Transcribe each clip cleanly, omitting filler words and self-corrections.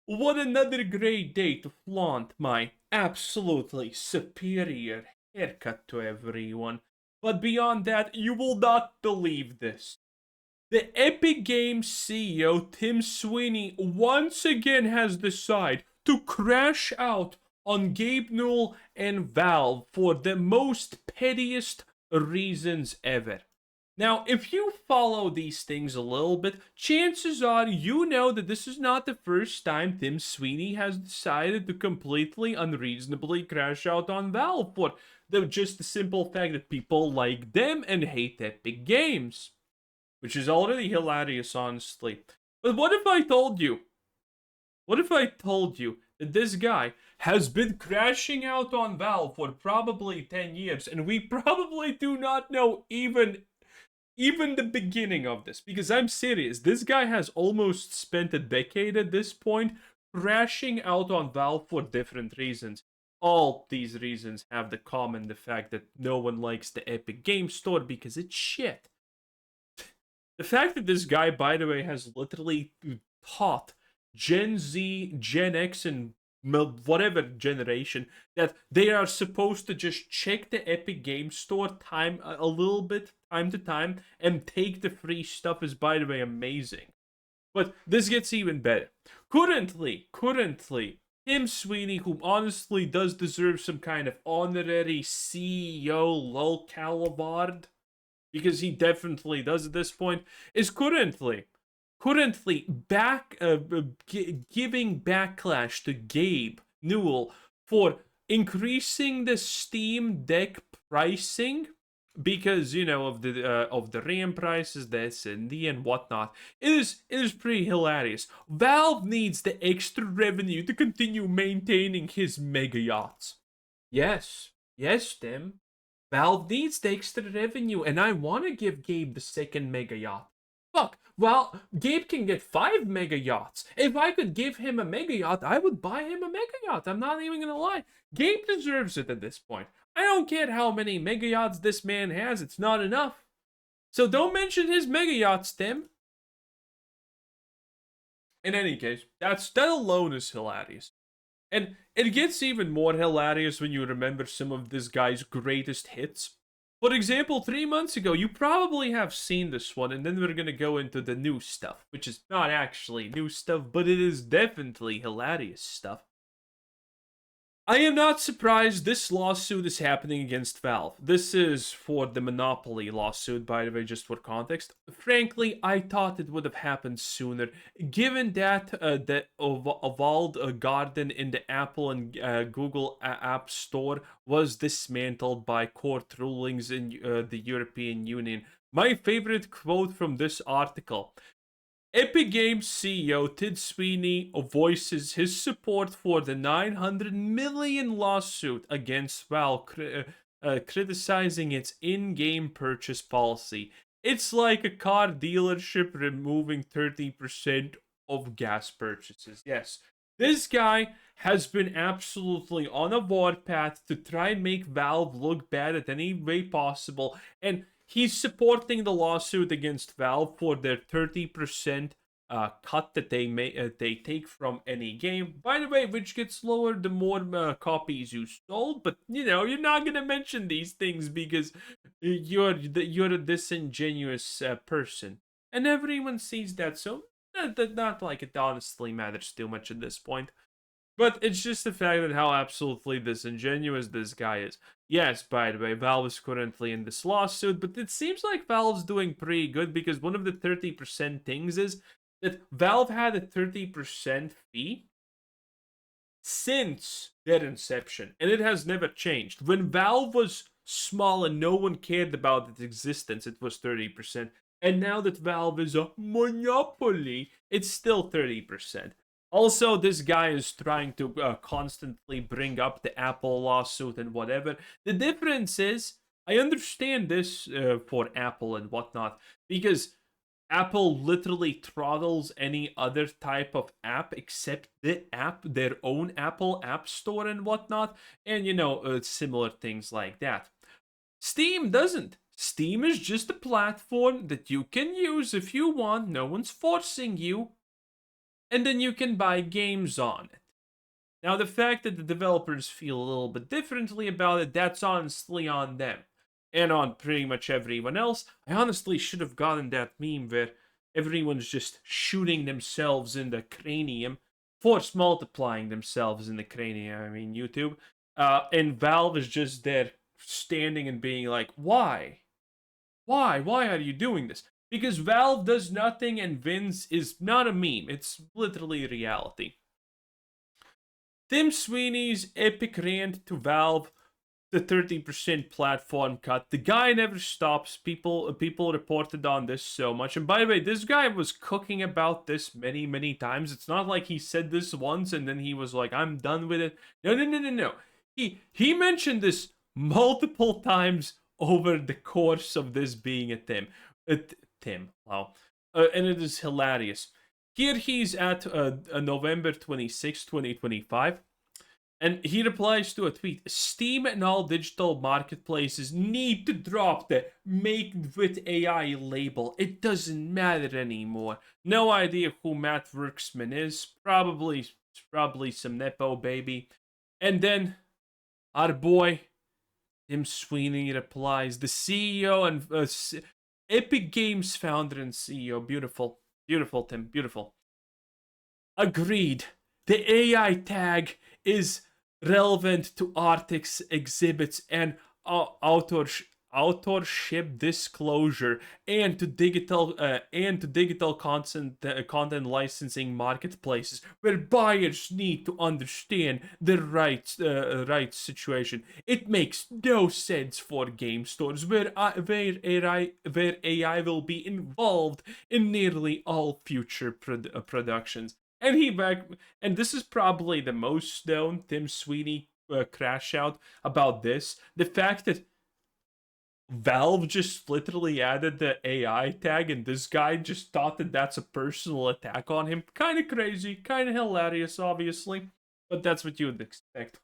What another great day to flaunt my absolutely superior haircut to everyone. But beyond that, you will not believe this. The Epic Games CEO Tim Sweeney once again has decided to crash out on Gabe Newell and Valve for the most pettiest reasons ever. Now, if you follow these things a little bit, chances are you know that this is not the first time Tim Sweeney has decided to completely unreasonably crash out on Valve for just the simple fact that people like them and hate Epic Games. Which is already hilarious, honestly. But what if I told you? What if I told you that this guy has been crashing out on Valve for probably 10 years and we probably do not know even the beginning of this? Because I'm serious, this guy has almost spent a decade at this point crashing out on Valve for different reasons. All these reasons have the common the fact that no one likes the Epic Game Store because it's shit. The fact that this guy, by the way, has literally taught Gen Z, Gen X, and whatever generation that they are supposed to just check the Epic Game Store a little bit, time to time, and take the free stuff is, by the way, amazing. But this gets even better. Currently, Tim Sweeney, who honestly does deserve some kind of honorary CEO lol award, because he definitely does at this point, is currently giving backlash to Gabe Newell for increasing the Steam Deck pricing because of the RAM prices, the SND and whatnot. It is pretty hilarious. Valve needs the extra revenue to continue maintaining his mega yachts. Yes, Tim. Valve needs the extra revenue, and I want to give Gabe the second mega yacht. Fuck, well, Gabe can get 5 mega yachts. If I could give him a mega yacht, I would buy him a mega yacht. I'm not even gonna lie. Gabe deserves it at this point. I don't care how many mega yachts this man has, it's not enough. So don't mention his mega yachts, Tim. In any case, that alone is hilarious. And it gets even more hilarious when you remember some of this guy's greatest hits. For example, 3 months ago, you probably have seen this one, and then we're gonna go into the new stuff, which is not actually new stuff, but it is definitely hilarious stuff. I am not surprised this lawsuit is happening against Valve. This is for the Monopoly lawsuit, by the way, just for context. Frankly, I thought it would have happened sooner, given that the Walled Garden in the Apple and Google App Store was dismantled by court rulings in the European Union. My favorite quote from this article: Epic Games CEO Tim Sweeney voices his support for the $900 million lawsuit against Valve, criticizing its in-game purchase policy. It's like a car dealership removing 30% of gas purchases. Yes, this guy has been absolutely on a warpath to try and make Valve look bad at any way possible, and he's supporting the lawsuit against Valve for their 30% cut that they take from any game. By the way, which gets lower the more copies you sold. But you're not gonna mention these things because you're a disingenuous person, and everyone sees that. So not like it honestly matters too much at this point. But it's just the fact that how absolutely disingenuous this guy is. Yes, by the way, Valve is currently in this lawsuit, but it seems like Valve's doing pretty good because one of the 30% things is that Valve had a 30% fee since their inception, and it has never changed. When Valve was small and no one cared about its existence, it was 30%. And now that Valve is a monopoly, it's still 30%. Also, this guy is trying to constantly bring up the Apple lawsuit and whatever. The difference is, I understand this for Apple and whatnot, because Apple literally throttles any other type of app except their own Apple App Store and whatnot, and similar things like that. Steam doesn't. Steam is just a platform that you can use if you want. No one's forcing you. and then you can buy games on it. Now, the fact that the developers feel a little bit differently about it, that's honestly on them. And on pretty much everyone else. I honestly should have gotten that meme where everyone's just shooting themselves in the cranium, force multiplying themselves in the cranium, I mean, YouTube. And Valve is just there standing and being like, why? Why? Why are you doing this? Because Valve does nothing and wins is not a meme, it's literally reality. Tim Sweeney's epic rant to Valve, the 30% platform cut. The guy never stops. People reported on this so much. And by the way, this guy was cooking about this many times. It's not like he said this once and then he was like, I'm done with it. No. He mentioned this multiple times over the course of this being a Tim. Wow. And it is hilarious. Here he's at November 26, 2025. And he replies to a tweet, Steam and all digital marketplaces need to drop the make with AI label. It doesn't matter anymore. No idea who Matt Worksman is. Probably some Nepo baby. And then our boy, Tim Sweeney replies, the CEO and Epic Games founder and CEO. Beautiful, Tim, beautiful. Agreed. The AI tag is relevant to artists, exhibits, and authorship disclosure, and to digital content licensing marketplaces, where buyers need to understand the rights situation. It makes no sense for game stores where AI will be involved in nearly all future productions. And this is probably the most known Tim Sweeney crash out about this. The fact that Valve just literally added the AI tag, and this guy just thought that that's a personal attack on him. Kind of crazy, kind of hilarious, obviously, but that's what you would expect.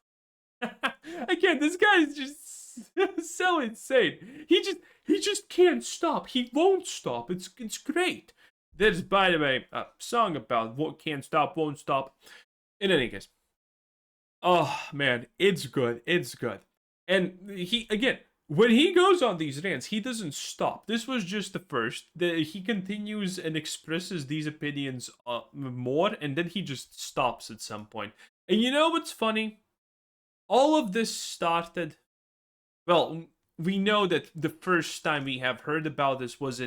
Again, this guy is just so insane. He just can't stop. He won't stop. It's great. There's, by the way, a song about what can't stop, won't stop. In any case. Oh, man, it's good. It's good. And when he goes on these rants, he doesn't stop. This was just the first. He continues and expresses these opinions more, and then he just stops at some point. And you know what's funny? All of this started... Well, we know that the first time we have heard about this was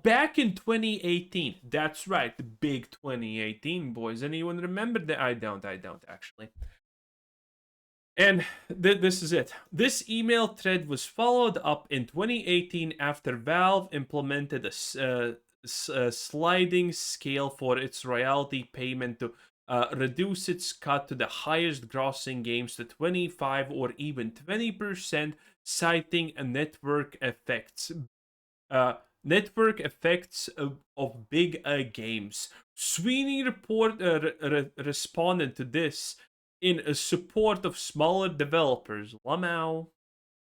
back in 2018. That's right, the big 2018, boys. Anyone remember that? I don't actually. And this is it. This email thread was followed up in 2018 after Valve implemented a sliding scale for its royalty payment to reduce its cut to the highest grossing games to 25 or even 20%, citing a network effects of big games. Sweeney responded to this in support of smaller developers. Lamau.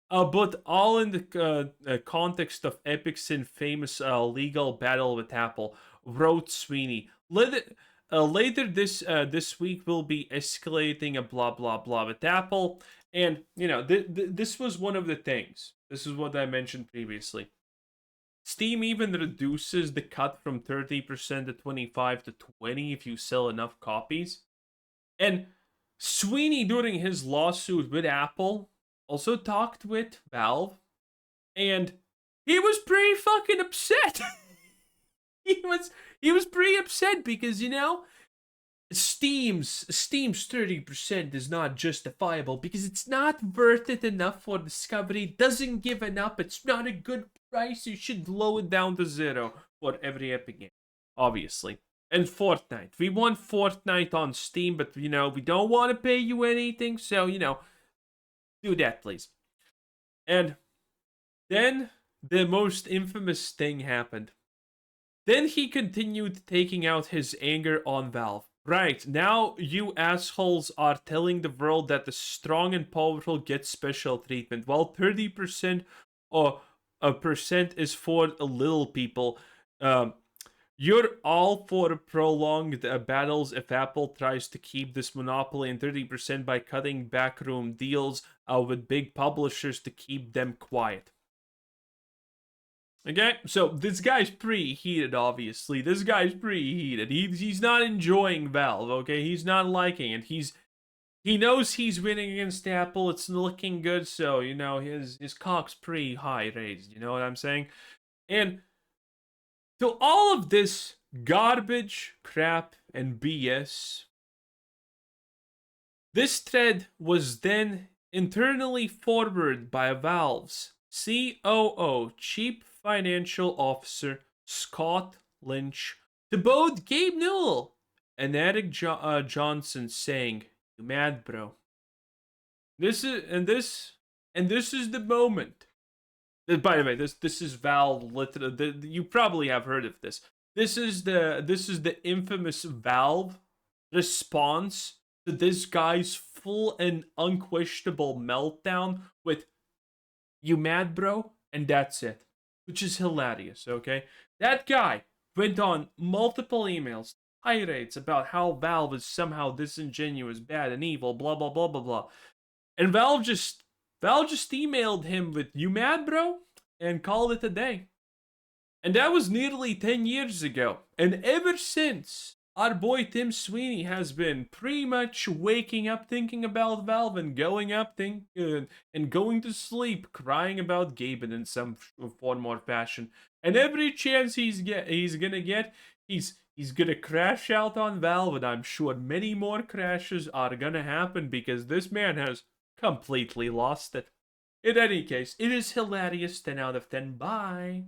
But all in the context of Epic's infamous legal battle with Apple, wrote Sweeney. Later this week we'll be escalating a blah blah blah with Apple, and this was one of the things. This is what I mentioned previously. Steam even reduces the cut from 30% to 25 to 20 if you sell enough copies. And Sweeney, during his lawsuit with Apple, also talked with Valve, and he was pretty fucking upset. he was pretty upset because, Steam's 30% is not justifiable because it's not worth it enough for Discovery. Doesn't give enough. It's not a good price. You should lower it down to 0 for every Epic game, obviously. And Fortnite. We want Fortnite on Steam, but we don't want to pay you anything, so do that, please. And then the most infamous thing happened. Then he continued taking out his anger on Valve. Right, now you assholes are telling the world that the strong and powerful get special treatment, while 30% or a percent is for the little people. You're all for prolonged battles if Apple tries to keep this monopoly in 30% by cutting backroom deals with big publishers to keep them quiet. Okay, so this guy's preheated, obviously. This guy's preheated. He's not enjoying Valve, okay? He's not liking it. He knows he's winning against Apple. It's looking good, so, you know, his cock's pretty high raised. You know what I'm saying? And so all of this garbage, crap, and BS, this thread was then internally forwarded by Valve's COO, Chief Financial Officer Scott Lynch, to both Gabe Newell and Eric Johnson, saying, "You mad, bro? This is the moment." By the way, this is Valve. You probably have heard of this. This is the infamous Valve response to this guy's full and unquestionable meltdown with "You mad, bro?" and that's it, which is hilarious. Okay, that guy went on multiple emails, tirades about how Valve is somehow disingenuous, bad, and evil, blah blah blah blah blah, and Valve just emailed him with "You mad, bro?" and called it a day. And that was nearly 10 years ago. And ever since, our boy Tim Sweeney has been pretty much waking up thinking about Valve and going up and going to sleep crying about Gaben in some form or fashion. And every chance he's gonna get, he's gonna crash out on Valve, and I'm sure many more crashes are gonna happen because this man has completely lost it. In any case, it is hilarious. 10 out of 10. Bye.